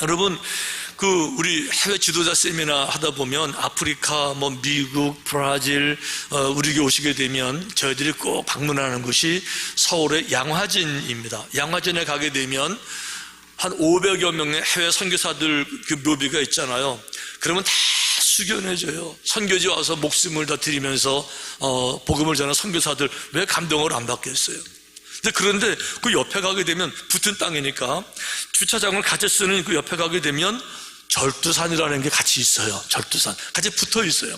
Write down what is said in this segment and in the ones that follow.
여러분, 우리 해외 지도자 세미나 하다 보면 아프리카, 미국, 브라질, 우리 교회 오시게 되면 저희들이 꼭 방문하는 곳이 서울의 양화진입니다. 양화진에 가게 되면 한 500여 명의 해외 선교사들 묘비가 있잖아요. 그러면 다 숙연해져요. 선교지 와서 목숨을 다 드리면서 복음을 전하는 선교사들 왜 감동을 안 받겠어요? 그런데 그 옆에 가게 되면 붙은 땅이니까 주차장을 같이 쓰는 그 옆에 가게 되면 절두산이라는 게 같이 있어요. 절두산 같이 붙어 있어요.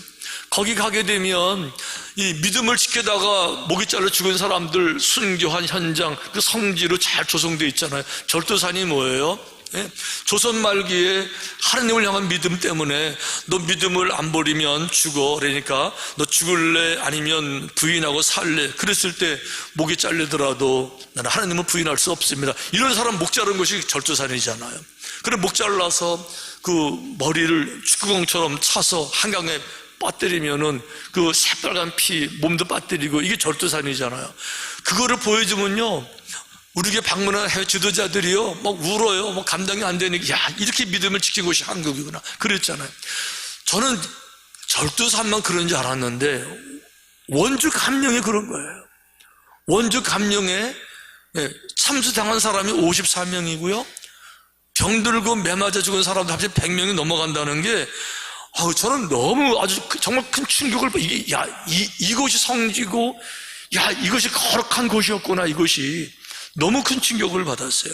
거기 가게 되면 이 믿음을 지키다가 목이 잘려 죽은 사람들 순교한 현장, 그 성지로 잘 조성되어 있잖아요. 절두산이 뭐예요? 조선 말기에 하나님을 향한 믿음 때문에 너 믿음을 안 버리면 죽어, 그러니까 너 죽을래 아니면 부인하고 살래, 그랬을 때 목이 잘리더라도 나는 하나님을 부인할 수 없습니다. 이런 사람 목 자른 것이 절두산이잖아요. 그래 목 잘라서 그 머리를 축구공처럼 차서 한강에 빠뜨리면은 그 새빨간 피 몸도 빠뜨리고, 이게 절두산이잖아요. 그거를 보여주면요, 우리에게 방문한 해외 지도자들이요 막 울어요. 감당이 안 되니까, 야, 이렇게 믿음을 지키고 있이 한국이구나 그랬잖아요. 저는 절두산만 그런 줄 알았는데 원주 감령이 그런 거예요. 원주 감령에 참수당한 사람이 54명이고요 병들고 매 맞아 죽은 사람도 합쳐 100명이 넘어간다는 게, 저는 너무 아주 정말 큰 충격을, 이것이 성지고, 이것이 거룩한 곳이었구나, 이것이. 너무 큰 충격을 받았어요.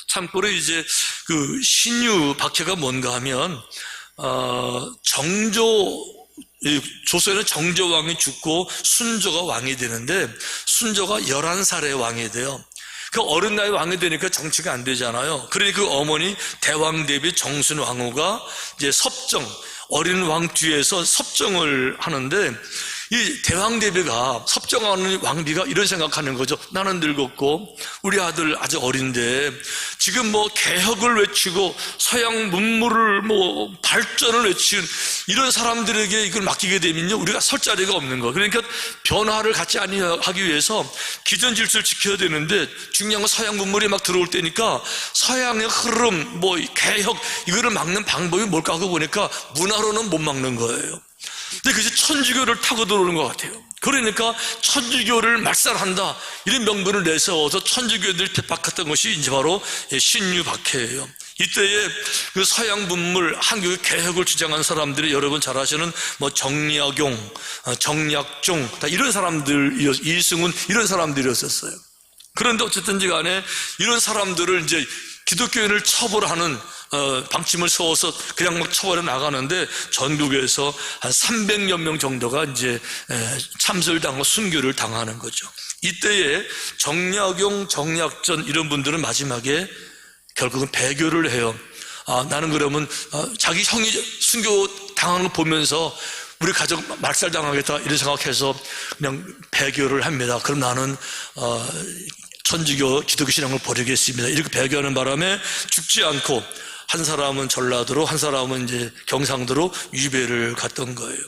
참고로 이제 그 신유 박해가 뭔가 하면, 조선에는 정조왕이 죽고 순조가 왕이 되는데, 순조가 11살에 왕이 돼요. 그 어린 나이 왕이 되니까 정치가 안 되잖아요. 그러니 그 어머니 대왕대비 정순왕후가 이제 어린 왕 뒤에서 섭정을 하는데, 이 대왕대비가 섭정하는 왕비가 이런 생각하는 거죠. 나는 늙었고 우리 아들 아직 어린데 지금 개혁을 외치고 서양 문물을 발전을 외치는 이런 사람들에게 이걸 맡기게 되면요, 우리가 설 자리가 없는 거. 그러니까 변화를 갖지 아니하기 위해서 기존 질서를 지켜야 되는데, 중요한 건 서양 문물이 막 들어올 때니까 서양의 흐름, 개혁, 이거를 막는 방법이 뭘까 하고 보니까 문화로는 못 막는 거예요. 근데 그것이 천주교를 타고 들어오는 것 같아요. 그러니까 천주교를 말살한다, 이런 명분을 내세워서 천주교들이 대박했던 것이 이제 바로 신유 박해예요. 이때에 그 서양 문물, 한국의 개혁을 주장한 사람들이 여러분 잘 아시는 정약용, 정약종, 다 이런 사람들, 이승훈, 이런 사람들이었었어요. 그런데 어쨌든지 간에 이런 사람들을 이제 기독교인을 처벌하는 방침을 세워서 그냥 막 처벌해 나가는데, 전국에서 한 300여 명 정도가 이제 참수를 당하고 순교를 당하는 거죠. 이때에 정약용, 정약전 이런 분들은 마지막에 결국은 배교를 해요. 나는 그러면 자기 형이 순교 당하는 걸 보면서 우리 가족 말살당하겠다 이런 생각해서 그냥 배교를 합니다. 그럼 나는 천주교 기독교 신앙을 버리겠습니다. 이렇게 배교하는 바람에 죽지 않고, 한 사람은 전라도로, 한 사람은 이제 경상도로 유배를 갔던 거예요.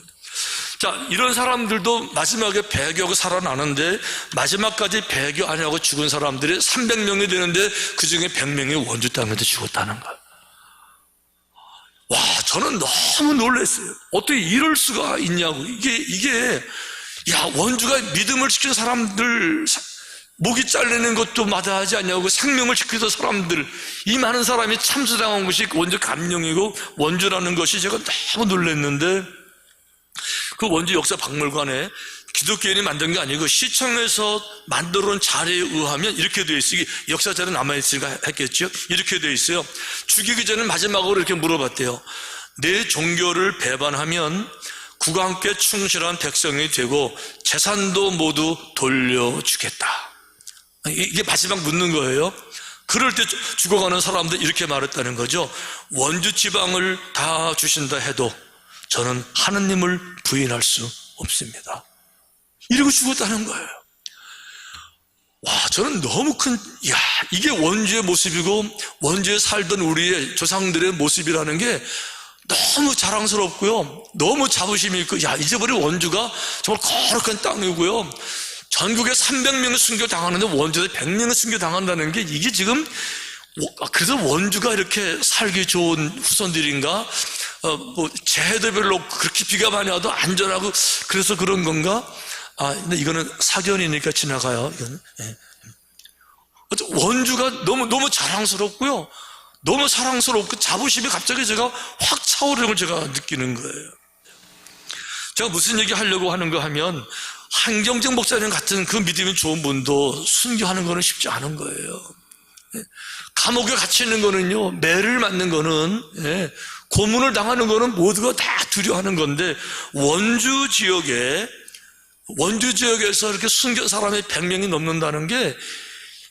자, 이런 사람들도 마지막에 배교하고 살아나는데, 마지막까지 배교 안 하고 죽은 사람들이 300명이 되는데 그 중에 100명이 원주 땅에서 죽었다는 거예요. 와, 저는 너무 놀랐어요. 어떻게 이럴 수가 있냐고. 이게 원주가 믿음을 지킨 사람들, 목이 잘리는 것도 마다하지 않냐고 생명을 지키던 사람들, 이 많은 사람이 참수당한 것이 원주 감령이고 원주라는 것이 제가 너무 놀랐는데, 그 원주 역사박물관에 기독교인이 만든 게 아니고 시청에서 만들어 놓은 자료에 의하면 이렇게 되어 있어요. 역사 자료 남아있으니까 했겠죠. 이렇게 되어 있어요. 죽이기 전에 마지막으로 이렇게 물어봤대요. 내 종교를 배반하면 국가 함께 충실한 백성이 되고 재산도 모두 돌려주겠다. 이게 마지막 묻는 거예요. 그럴 때 죽어가는 사람들 이렇게 말했다는 거죠. 원주 지방을 다 주신다 해도 저는 하느님을 부인할 수 없습니다. 이러고 죽었다는 거예요. 와, 저는 너무 이게 원주의 모습이고 원주에 살던 우리의 조상들의 모습이라는 게 너무 자랑스럽고요, 너무 자부심이 있고, 잊어버린 원주가 정말 거룩한 땅이고요, 전국에 300명이 순교 당하는데 원주에 100명이 순교 당한다는 게, 이게 지금 그래서 원주가 이렇게 살기 좋은 후손들인가? 재해도 별로 그렇게 비가 많이 와도 안전하고 그래서 그런 건가? 근데 이거는 사견이니까 지나가요. 이거는. 예. 원주가 너무 자랑스럽고요. 너무 사랑스럽고 자부심이 갑자기 제가 확 차오르는 걸 제가 느끼는 거예요. 제가 무슨 얘기 하려고 하는 거 하면 한경직 목사님 같은 그 믿음이 좋은 분도 순교하는 거는 쉽지 않은 거예요. 감옥에 갇혀 있는 거는요, 매를 맞는 거는, 고문을 당하는 거는 모두가 다 두려워하는 건데, 원주 지역에서 이렇게 순교 사람이 100명이 넘는다는 게,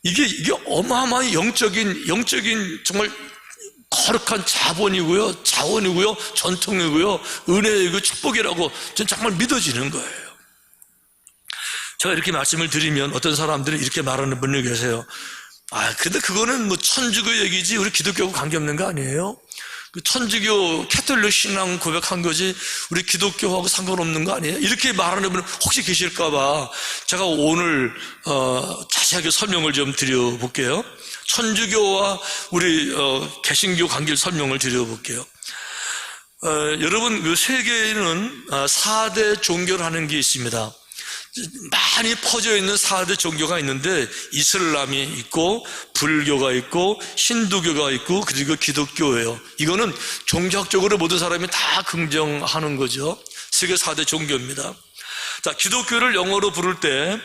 이게 어마어마한 영적인 정말 거룩한 자원이고요, 전통이고요, 은혜이고 축복이라고 저는 정말 믿어지는 거예요. 제가 이렇게 말씀을 드리면 어떤 사람들은 이렇게 말하는 분이 계세요. 근데 그거는 뭐 천주교 얘기지 우리 기독교하고 관계없는 거 아니에요? 그 천주교 캐톨릭 신앙 고백한 거지 우리 기독교하고 상관없는 거 아니에요? 이렇게 말하는 분은 혹시 계실까봐 제가 오늘 자세하게 설명을 좀 드려볼게요. 천주교와 우리 개신교 관계를 설명을 드려볼게요. 여러분 그 세계에는 4대 종교라는 게 있습니다. 많이 퍼져 있는 4대 종교가 있는데 이슬람이 있고 불교가 있고 힌두교가 있고 그리고 기독교예요. 이거는 종교학적으로 모든 사람이 다 긍정하는 거죠. 세계 4대 종교입니다. 자, 기독교를 영어로 부를 때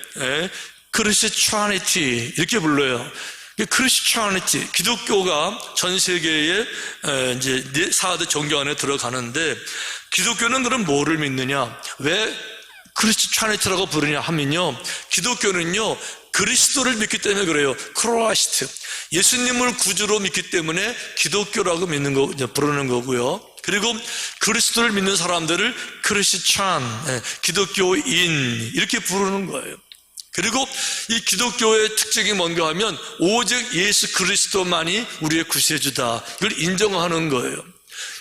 크리스티아니티 이렇게 불러요. 크리스티아니티, 기독교가 전 세계에 이제 4대 종교 안에 들어가는데 기독교는 그럼 뭐를 믿느냐? 왜 크리스티아니티라고 부르냐 하면요, 기독교는요 그리스도를 믿기 때문에 그래요. 크라이스트, 예수님을 구주로 믿기 때문에 기독교라고 부르는 거고요. 그리고 그리스도를 믿는 사람들을 크리스찬, 기독교인 이렇게 부르는 거예요. 그리고 이 기독교의 특징이 뭔가 하면 오직 예수 그리스도만이 우리의 구세주다, 이걸 인정하는 거예요.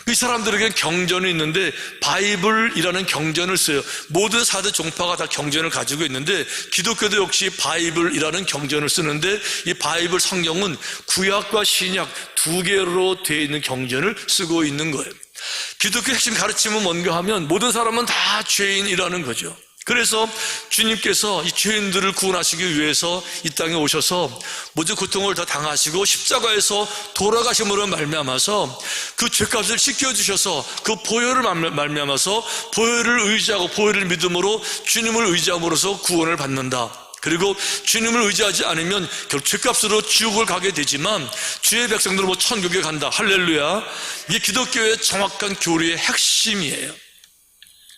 이 사람들에게 경전이 있는데 바이블이라는 경전을 써요. 모든 4대 종파가 다 경전을 가지고 있는데 기독교도 역시 바이블이라는 경전을 쓰는데 이 바이블 성경은 구약과 신약 두 개로 되어 있는 경전을 쓰고 있는 거예요. 기독교 핵심 가르침은 뭔가 하면 모든 사람은 다 죄인이라는 거죠. 그래서 주님께서 이 죄인들을 구원하시기 위해서 이 땅에 오셔서 모든 고통을 다 당하시고 십자가에서 돌아가심으로 말미암아서 그 죄값을 지켜주셔서 그 보혈을 말미암아서 보혈을 의지하고 보혈을 믿음으로 주님을 의지함으로써 구원을 받는다. 그리고 주님을 의지하지 않으면 결국 죄값으로 지옥을 가게 되지만 주의 백성들은 천국에 간다. 할렐루야. 이게 기독교의 정확한 교리의 핵심이에요.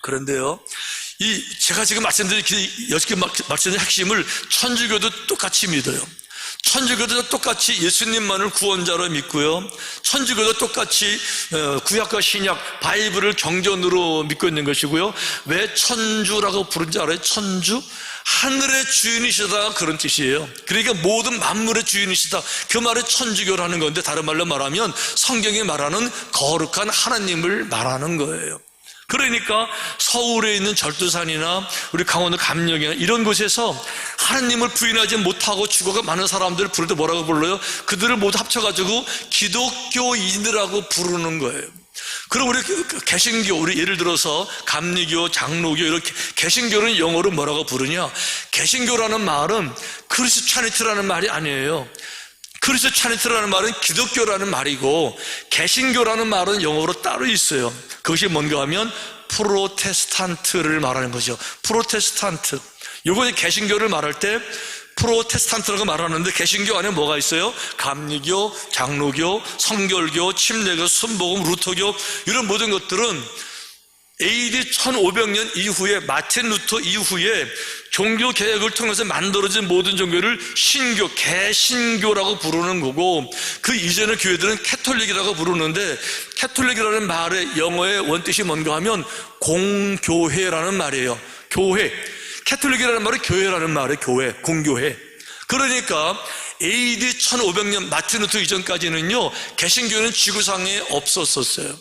그런데요, 제가 지금 말씀드린 6개 말씀드린 핵심을 천주교도 똑같이 믿어요. 천주교도 똑같이 예수님만을 구원자로 믿고요. 천주교도 똑같이 구약과 신약, 바이블을 경전으로 믿고 있는 것이고요. 왜 천주라고 부른지 알아요? 천주? 하늘의 주인이시다, 그런 뜻이에요. 그러니까 모든 만물의 주인이시다, 그 말이 천주교라는 건데 다른 말로 말하면 성경이 말하는 거룩한 하나님을 말하는 거예요. 그러니까 서울에 있는 절두산이나 우리 강원도 감령이나 이런 곳에서 하나님을 부인하지 못하고 죽어가 많은 사람들을 부를 때 뭐라고 불러요? 그들을 모두 합쳐가지고 기독교인이라고 부르는 거예요. 그럼 우리 개신교, 우리 예를 들어서 감리교, 장로교 이렇게 개신교는 영어로 뭐라고 부르냐? 개신교라는 말은 크리스티아니티라는 말이 아니에요. 크리스티아니티라는 말은 기독교라는 말이고 개신교라는 말은 영어로 따로 있어요. 그것이 뭔가 하면 프로테스탄트를 말하는 거죠. 프로테스탄트. 요거 개신교를 말할 때 프로테스탄트라고 말하는데 개신교 안에 뭐가 있어요? 감리교, 장로교, 성결교, 침례교, 순복음, 루터교 이런 모든 것들은 AD 1500년 이후에 마틴 루터 이후에 종교 개혁을 통해서 만들어진 모든 종교를 신교, 개신교라고 부르는 거고 그 이전의 교회들은 캐톨릭이라고 부르는데 캐톨릭이라는 말의 영어의 원뜻이 뭔가 하면 공교회라는 말이에요. 교회. 캐톨릭이라는 말은 교회라는 말이에요. 교회, 공교회. 그러니까 AD 1500년 마틴 루터 이전까지는요 개신교는 지구상에 없었어요.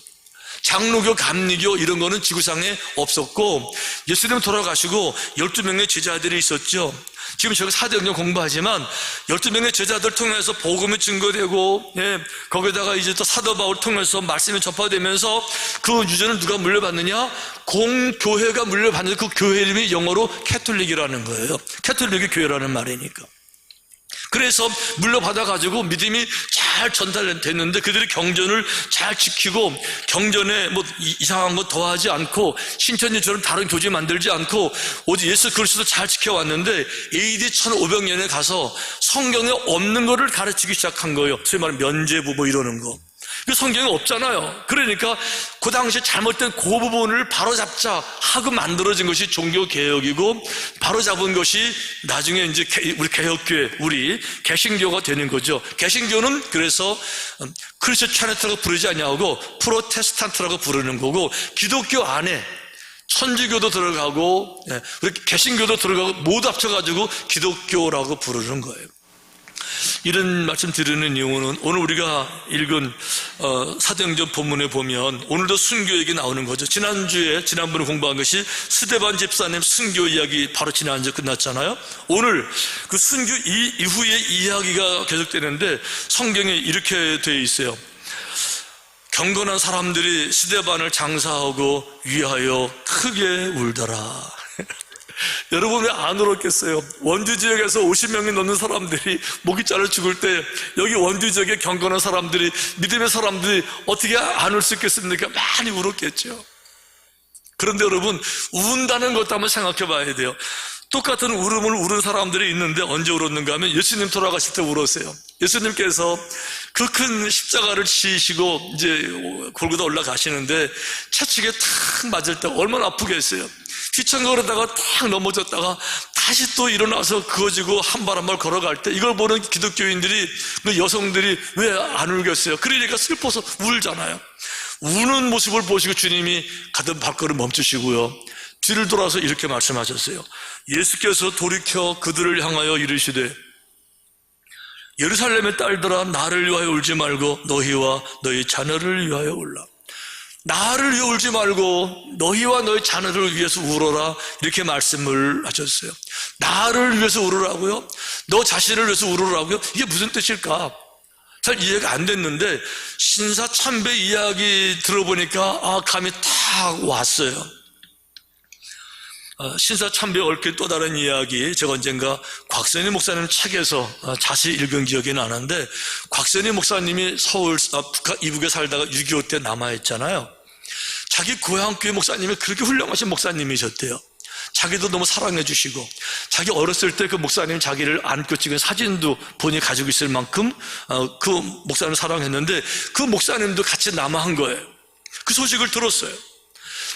장로교, 감리교 이런 거는 지구상에 없었고 예수님 돌아가시고 12명의 제자들이 있었죠. 지금 저희 사도행전 공부하지만 12명의 제자들 통해서 복음이 증거되고, 거기다가 이제 또 사도 바울 통해서 말씀이 전파되면서 그 유전을 누가 물려받느냐? 공교회가 물려받는 그 교회 이름이 영어로 캐톨릭이라는 거예요. 캐톨릭이 교회라는 말이니까. 그래서 물려받아가지고 믿음이 잘 전달됐는데 그들이 경전을 잘 지키고 경전에 뭐 이상한 거 더하지 않고 신천지처럼 다른 교제 만들지 않고 오직 예수 그리스도 잘 지켜왔는데 AD 1500년에 가서 성경에 없는 거를 가르치기 시작한 거예요. 소위 말하는 면죄부 뭐 이러는 거. 그 성경에 없잖아요. 그러니까 그 당시 잘못된 그 부분을 바로잡자 하고 만들어진 것이 종교개혁이고 바로잡은 것이 나중에 이제 우리 개혁교회, 우리 개신교가 되는 거죠. 개신교는 그래서 크리스찬이라고 부르지 않냐고 프로테스탄트라고 부르는 거고 기독교 안에 천주교도 들어가고 우리 개신교도 들어가고 모두 합쳐가지고 기독교라고 부르는 거예요. 이런 말씀 드리는 이유는 오늘 우리가 읽은 사도행전 본문에 보면 오늘도 순교 얘기 나오는 거죠. 지난번에 공부한 것이 스데반 집사님 순교 이야기 바로 지난주에 끝났잖아요. 오늘 그 순교 이후의 이야기가 계속되는데 성경에 이렇게 되어 있어요. 경건한 사람들이 스데반을 장사하고 위하여 크게 울더라. 여러분 왜 안 울었겠어요? 원주 지역에서 50명이 넘는 사람들이 목이 잘려 죽을 때 여기 원주 지역의 경건한 사람들이 믿음의 사람들이 어떻게 안 울 수 있겠습니까? 많이 울었겠죠. 그런데 여러분 운다는 것도 한번 생각해 봐야 돼요. 똑같은 울음을 울은 사람들이 있는데 언제 울었는가 하면 예수님 돌아가실 때 울었어요. 예수님께서 그 큰 십자가를 지시고 이제 골고다 올라가시는데 채찍에 탁 맞을 때 얼마나 아프겠어요. 휘청거리다가 탁 넘어졌다가 다시 또 일어나서 그어지고 한 발 한 발 걸어갈 때 이걸 보는 기독교인들이, 그 여성들이 왜 안 울겠어요? 그러니까 슬퍼서 울잖아요. 우는 모습을 보시고 주님이 가던 발걸음 멈추시고요, 뒤를 돌아서 이렇게 말씀하셨어요. 예수께서 돌이켜 그들을 향하여 이르시되 예루살렘의 딸들아 나를 위하여 울지 말고 너희와 너희 자녀를 위하여 울라. 나를 위해 울지 말고 너희와 너희 자녀를 위해서 울어라, 이렇게 말씀을 하셨어요. 나를 위해서 울으라고요? 너 자신을 위해서 울으라고요? 이게 무슨 뜻일까? 잘 이해가 안 됐는데 신사참배 이야기 들어보니까 감이 탁 왔어요. 신사참배에 얽힌 또 다른 이야기, 제가 언젠가 곽선희 목사님 책에서 자세히 읽은 기억이 나는데, 곽선희 목사님이 서울 이북에 살다가 6.25 때 남아있잖아요. 자기 고향교회 목사님이 그렇게 훌륭하신 목사님이셨대요. 자기도 너무 사랑해 주시고, 자기 어렸을 때 그 목사님 자기를 안고 찍은 사진도 본인이 가지고 있을 만큼 그 목사님을 사랑했는데 그 목사님도 같이 남아한 거예요. 그 소식을 들었어요.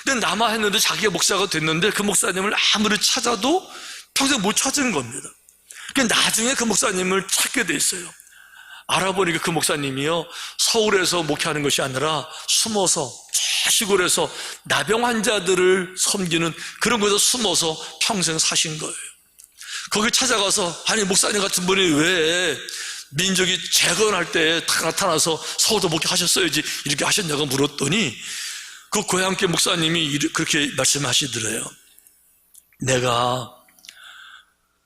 근데 남아했는데 자기가 목사가 됐는데 그 목사님을 아무리 찾아도 평생 못 찾은 겁니다. 그러니까 나중에 그 목사님을 찾게 됐어요. 알아보니까 그 목사님이요, 서울에서 목회하는 것이 아니라 숨어서 시골에서 나병 환자들을 섬기는 그런 곳에서 숨어서 평생 사신 거예요. 거기 찾아가서 아니 목사님 같은 분이 왜 민족이 재건할 때 다 나타나서 서울도 목회하셨어야지 이렇게 하셨냐고 물었더니 그 고향교회 목사님이 그렇게 말씀하시더래요. 내가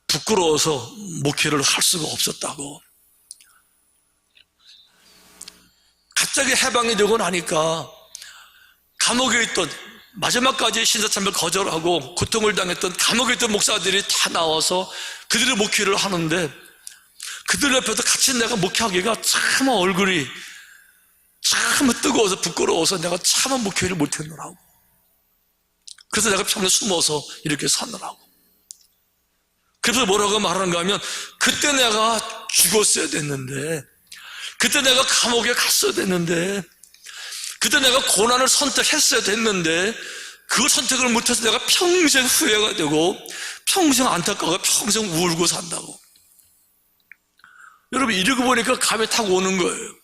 부끄러워서 목회를 할 수가 없었다고. 갑자기 해방이 되고 나니까 감옥에 있던, 마지막까지 신사참배를 거절하고 고통을 당했던 감옥에 있던 목사들이 다 나와서 그들의 목회를 하는데 그들 옆에서 같이 내가 목회하기가 참 얼굴이 참 뜨거워서 부끄러워서 내가 참 목회를 못했노라고. 그래서 내가 평생 숨어서 이렇게 사느라고. 그래서 뭐라고 말하는가 하면 그때 내가 죽었어야 됐는데, 그때 내가 감옥에 갔어야 됐는데, 그때 내가 고난을 선택했어야 됐는데 그걸 선택을 못해서 내가 평생 후회가 되고 평생 안타까워 평생 울고 산다고. 여러분 이러고 보니까 감이 탁 오는 거예요.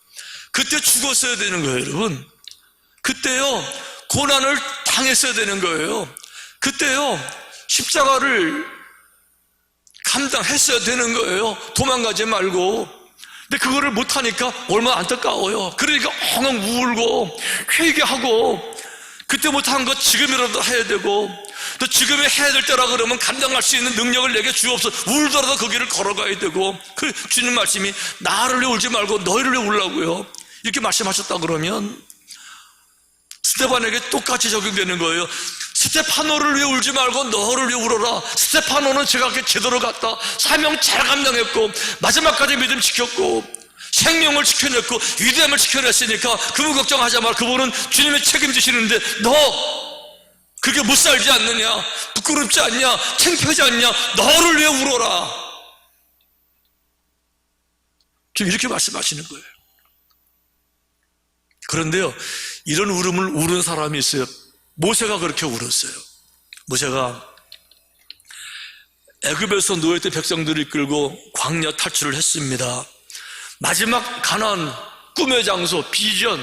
그때 죽었어야 되는 거예요. 여러분 그때요 고난을 당했어야 되는 거예요. 그때요 십자가를 감당했어야 되는 거예요. 도망가지 말고. 근데 그거를 못하니까 얼마나 안타까워요. 그러니까 엉엉 울고 회개하고 그때 못한 것 지금이라도 해야 되고, 또 지금에 해야 될 때라 그러면 감당할 수 있는 능력을 내게 주옵소서. 울더라도 그 길을 걸어가야 되고, 그 주님 말씀이 나를 위해 울지 말고 너희를 위해 울라고요. 이렇게 말씀하셨다 그러면 스데반에게 똑같이 적용되는 거예요. 스데파노를 위해 울지 말고 너를 위해 울어라. 스데파노는 제가 제대로 갔다, 사명 잘 감당했고 마지막까지 믿음 지켰고 생명을 지켜냈고 위대함을 지켜냈으니까 그분 걱정하지 마. 그분은 주님의 책임지시는데 너 그게 못 살지 않느냐, 부끄럽지 않냐, 창피하지 않냐, 너를 위해 울어라. 지금 이렇게 말씀하시는 거예요. 그런데요, 이런 울음을 우는 사람이 있어요. 모세가 그렇게 울었어요. 모세가 애굽에서 노예된 백성들을 이끌고 광야 탈출을 했습니다. 마지막 가나안 꿈의 장소, 비전,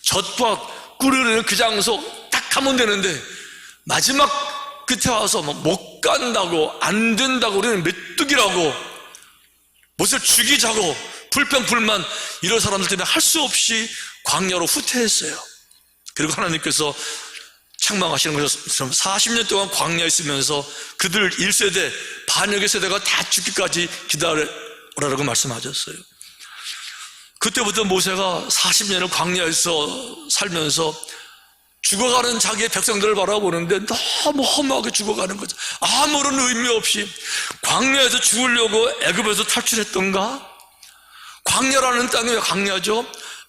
젖과 꿀이 흐르는 그 장소 딱 가면 되는데 마지막 끝에 와서 못 간다고, 안 된다고, 우리는 메뚜기라고, 모세를 죽이자고, 불평불만, 이런 사람들 때문에 할 수 없이 광야로 후퇴했어요. 그리고 하나님께서 책망하시는 것처럼 40년 동안 광야에 있으면서 그들 1세대, 반역의 세대가 다 죽기까지 기다려라고 말씀하셨어요. 그때부터 모세가 40년을 광야에서 살면서 죽어가는 자기의 백성들을 바라보는데 너무 허무하게 죽어가는 거죠. 아무런 의미 없이. 광야에서 죽으려고 애굽에서 탈출했던가? 광야라는 땅이 왜 광야죠?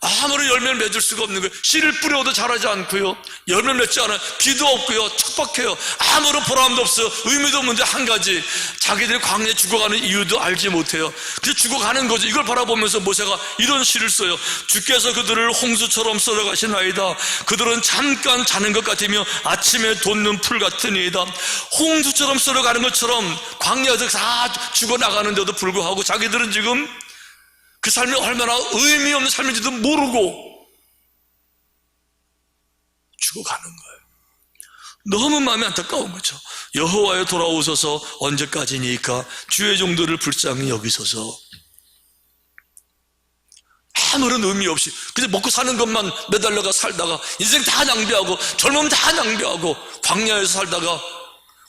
아무런 열매를 맺을 수가 없는 거예요. 씨를 뿌려도 자라지 않고요, 열매를 맺지 않아요. 비도 없고요, 척박해요. 아무런 보람도 없어요. 의미도 없는데 한 가지, 자기들이 광야에 죽어가는 이유도 알지 못해요. 그래서 죽어가는 거죠. 이걸 바라보면서 모세가 이런 시를 써요. 주께서 그들을 홍수처럼 썰어가시나이다. 그들은 잠깐 자는 것 같으며 아침에 돋는 풀 같으니이다. 홍수처럼 썰어가는 것처럼 광야에서 다 죽어나가는데도 불구하고 자기들은 지금 그 삶이 얼마나 의미 없는 삶인지도 모르고 죽어가는 거예요. 너무 마음이 안타까운 거죠. 여호와여 돌아오소서. 언제까지니까 주의 종들을 불쌍히 여기소서. 아무런 의미 없이 그냥 먹고 사는 것만 매달려가 살다가 인생 다 낭비하고 젊음 다 낭비하고 광야에서 살다가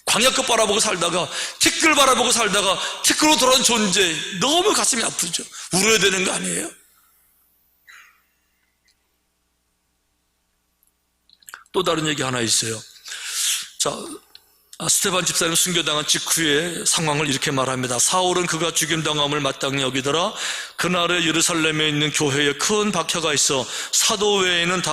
광야 끝 바라보고 살다가 티끌 바라보고 살다가 티끌로 돌아온 존재, 너무 가슴이 아프죠. 울어야 되는 거 아니에요? 또 다른 얘기 하나 있어요. 자, 스데반 집사님 순교당한 직후에 상황을 이렇게 말합니다. 사울은 그가 죽임당함을 마땅히 여기더라. 그날에 예루살렘에 있는 교회에 큰 박해가 있어 사도 외에는 다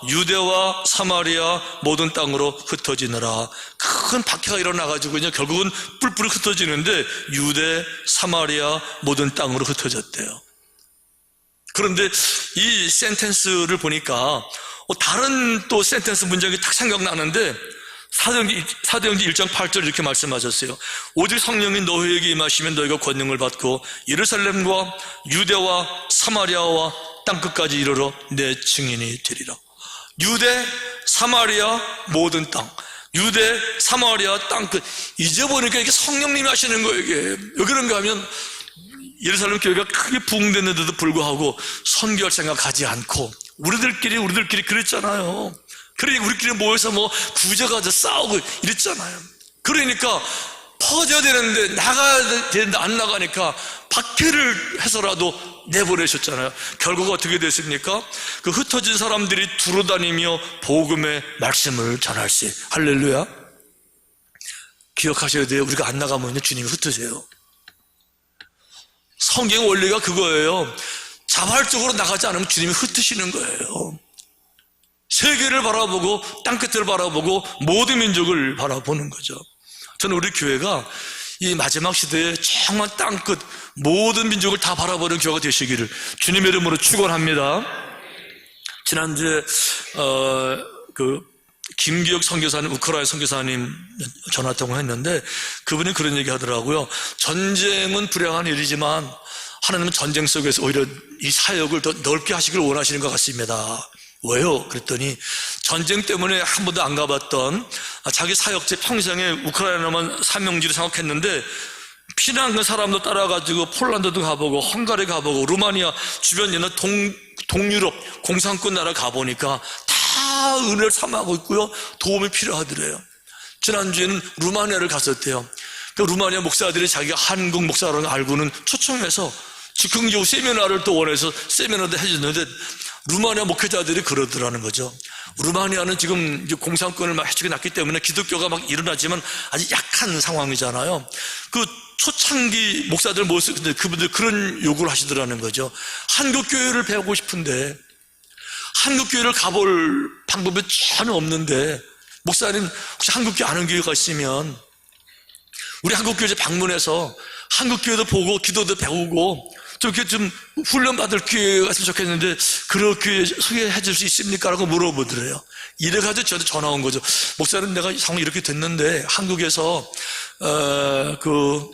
유대와 사마리아 모든 땅으로 흩어지느라. 큰 박해가 일어나가지고 이제 결국은 뿔뿔이 흩어지는데 유대, 사마리아 모든 땅으로 흩어졌대요. 그런데 이 센텐스를 보니까 다른 또 센텐스 문장이 딱 생각나는데 사도행전 1장 8절 이렇게 말씀하셨어요. 오직 성령이 너희에게 임하시면 너희가 권능을 받고 예루살렘과 유대와 사마리아와 땅끝까지 이르러 내 증인이 되리라. 유대, 사마리아 모든 땅, 유대, 사마리아 땅끝. 이제 보니까 이게 성령님이 하시는 거예요. 이게 왜 그런가 하면 예루살렘 교회가 크게 부흥됐는데도 불구하고 선교할 생각하지 않고 우리들끼리 그랬잖아요. 그러니까 우리끼리 모여서 구제가서 싸우고 이랬잖아요. 그러니까 퍼져야 되는데 나가야 되는데 안 나가니까 박해를 해서라도 내보내셨잖아요. 결국 어떻게 됐습니까? 그 흩어진 사람들이 두루다니며 복음의 말씀을 전할세. 할렐루야. 기억하셔야 돼요. 우리가 안 나가면 주님이 흩으세요. 성경 원리가 그거예요. 자발적으로 나가지 않으면 주님이 흩으시는 거예요. 세계를 바라보고 땅끝을 바라보고 모든 민족을 바라보는 거죠. 저는 우리 교회가 이 마지막 시대에 정말 땅끝 모든 민족을 다 바라보는 교회가 되시기를 주님의 이름으로 축원합니다. 지난주에 김기혁 선교사님, 우크라이나 선교사님 전화통화했는데 그분이 그런 얘기 하더라고요. 전쟁은 불행한 일이지만 하나님은 전쟁 속에서 오히려 이 사역을 더 넓게 하시길 원하시는 것 같습니다. 왜요? 그랬더니 전쟁 때문에 한 번도 안 가봤던 자기 사역제 평생에 우크라이나만 사명지로 생각했는데 피난 그 사람도 따라가지고 폴란드도 가보고 헝가리 가보고 루마니아 주변 있는 동유럽 공산권 나라 가보니까 다 다 은혜를 삼하고 있고요. 도움이 필요하더래요. 지난주에는 루마니아를 갔었대요. 그 루마니아 목사들이 자기가 한국 목사라는 걸 알고는 초청해서 즉흥적으로 세미나를 또 원해서 세미나도 해줬는데 루마니아 목회자들이 그러더라는 거죠. 루마니아는 지금 이제 공산권을 막 해치고 났기 때문에 기독교가 막 일어나지만 아직 약한 상황이잖아요. 그 초창기 목사들 모습인데 그분들 그런 요구를 하시더라는 거죠. 한국교회를 배우고 싶은데 한국교회를 가볼 방법이 전혀 없는데 목사님 혹시 한국교회 아는 교회가 있으면 우리 한국교회 방문해서 한국교회도 보고 기도도 배우고 좀 이렇게 좀 훈련받을 기회가 있으면 좋겠는데 그렇게 소개해 줄 수 있습니까? 라고 물어보더래요. 이래가지고 저한테 전화 온 거죠. 목사님 내가 상황이 이렇게 됐는데 한국에서 그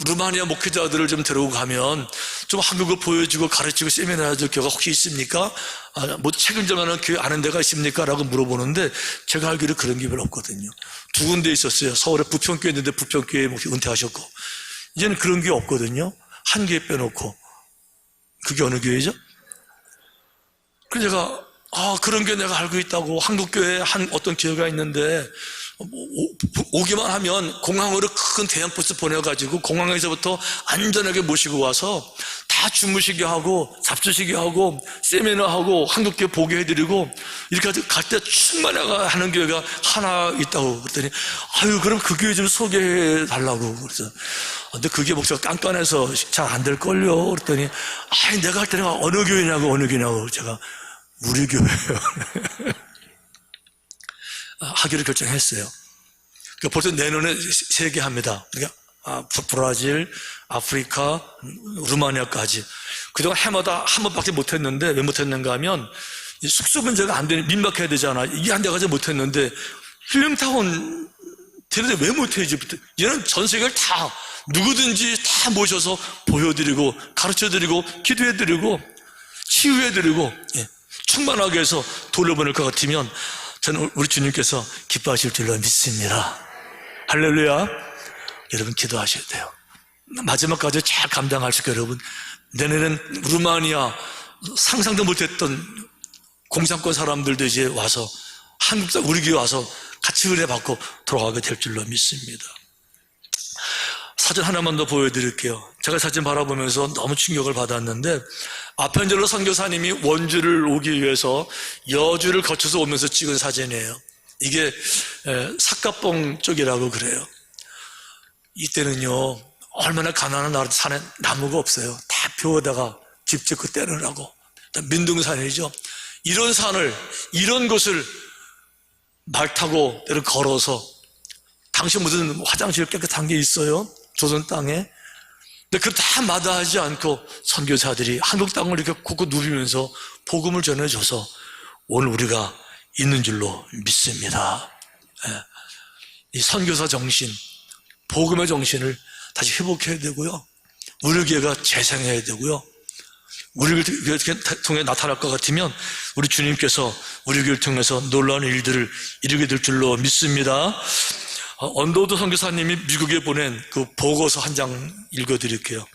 루마니아 목회자들을 좀 데리고 가면 좀 한국을 보여주고 가르치고 세미나 해줄 교회가 혹시 있습니까? 뭐 책임질 만한 교회 아는 데가 있습니까? 라고 물어보는데 제가 알기로 그런 게 별로 없거든요. 두 군데 있었어요. 서울에 부평교회 있는데 부평교회 목사 은퇴하셨고 이제는 그런 게 없거든요. 한 교회 빼놓고. 그게 어느 교회죠? 그래서 제가 그런 교회 내가 알고 있다고 한국교회에 한 어떤 교회가 있는데 오기만 하면 공항으로 큰 대형버스 보내가지고 공항에서부터 안전하게 모시고 와서 다 주무시게 하고 잡수시게 하고 세미나하고 한국교회 보게 해드리고 이렇게 갈 때 충만하게 하는 교회가 하나 있다고 그랬더니 그럼 그 교회 좀 소개해 달라고 그래서 근데 그게 목사가 깐깐해서 잘 안 될걸요 그랬더니 내가 할 때는 어느 교회냐고 제가 우리 교회예요. 하기로 결정했어요. 그러니까 벌써 내년에 3개 합니다. 그러니까 브라질, 아프리카, 루마니아까지. 그동안 해마다 한 번밖에 못했는데 왜 못했는가 하면 숙소 문제가 안 되니 민박해야 되잖아. 이게 안 돼가지고 못했는데 힐링타운 되는데 왜 못해야지? 얘는 전 세계를 다 누구든지 다 모셔서 보여드리고 가르쳐드리고 기도해드리고 치유해드리고 충만하게 해서 돌려보낼 것 같으면 저는 우리 주님께서 기뻐하실 줄로 믿습니다. 할렐루야. 여러분 기도하셔야 돼요. 마지막까지 잘 감당할 수 있게 여러분 내년에는 루마니아 상상도 못했던 공산권 사람들도 이제 와서 한국 우리 교회 와서 같이 은혜 받고 돌아가게 될 줄로 믿습니다. 사진 하나만 더 보여드릴게요. 제가 사진 바라보면서 너무 충격을 받았는데 아펜젤로 선교사님이 원주를 오기 위해서 여주를 거쳐서 오면서 찍은 사진이에요. 이게 삭가봉 쪽이라고 그래요. 이때는요 얼마나 가난한 나라 산에 나무가 없어요. 다 벼에다가 집 짓고 떼느라고. 민둥산이죠. 이런 산을 이런 곳을 말 타고 걸어서 당시 무슨 화장실 깨끗한 게 있어요? 조선 땅에. 근데 그걸 다 마다하지 않고 선교사들이 한국 땅을 이렇게 굽고 누비면서 복음을 전해줘서 오늘 우리가 있는 줄로 믿습니다. 이 선교사 정신, 복음의 정신을 다시 회복해야 되고요. 우리 교회가 재생해야 되고요. 우리 교회를 통해 나타날 것 같으면 우리 주님께서 우리 교회를 통해서 놀라운 일들을 이루게 될 줄로 믿습니다. 언더우드 선교사님이 미국에 보낸 그 보고서 한 장 읽어드릴게요.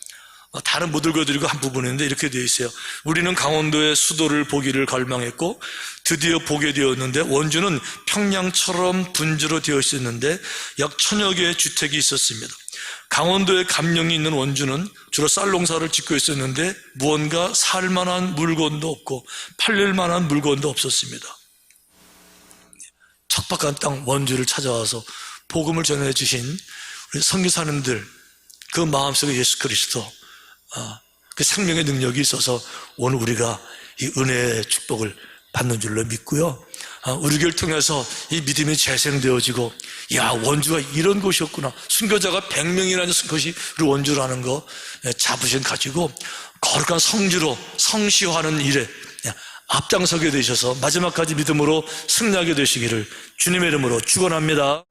다른 못 읽어드리고 한 부분인데 이렇게 되어 있어요. 우리는 강원도의 수도를 보기를 갈망했고 드디어 보게 되었는데 원주는 평양처럼 분지로 되어 있었는데 약 1000여 개의 주택이 있었습니다. 강원도에 감령이 있는 원주는 주로 쌀 농사를 짓고 있었는데 무언가 살만한 물건도 없고 팔릴 만한 물건도 없었습니다. 척박한 땅 원주를 찾아와서 복음을 전해주신 우리 선교사님들 그 마음속에 예수 그리스도 그 생명의 능력이 있어서 오늘 우리가 이 은혜의 축복을 받는 줄로 믿고요. 우리 교회를 통해서 이 믿음이 재생되어지고 원주가 이런 곳이었구나. 순교자가 100명이라는 것이 우리 원주라는 거 자부심 가지고 거룩한 성지로 성시화하는 일에 앞장서게 되셔서 마지막까지 믿음으로 승리하게 되시기를 주님의 이름으로 축원합니다.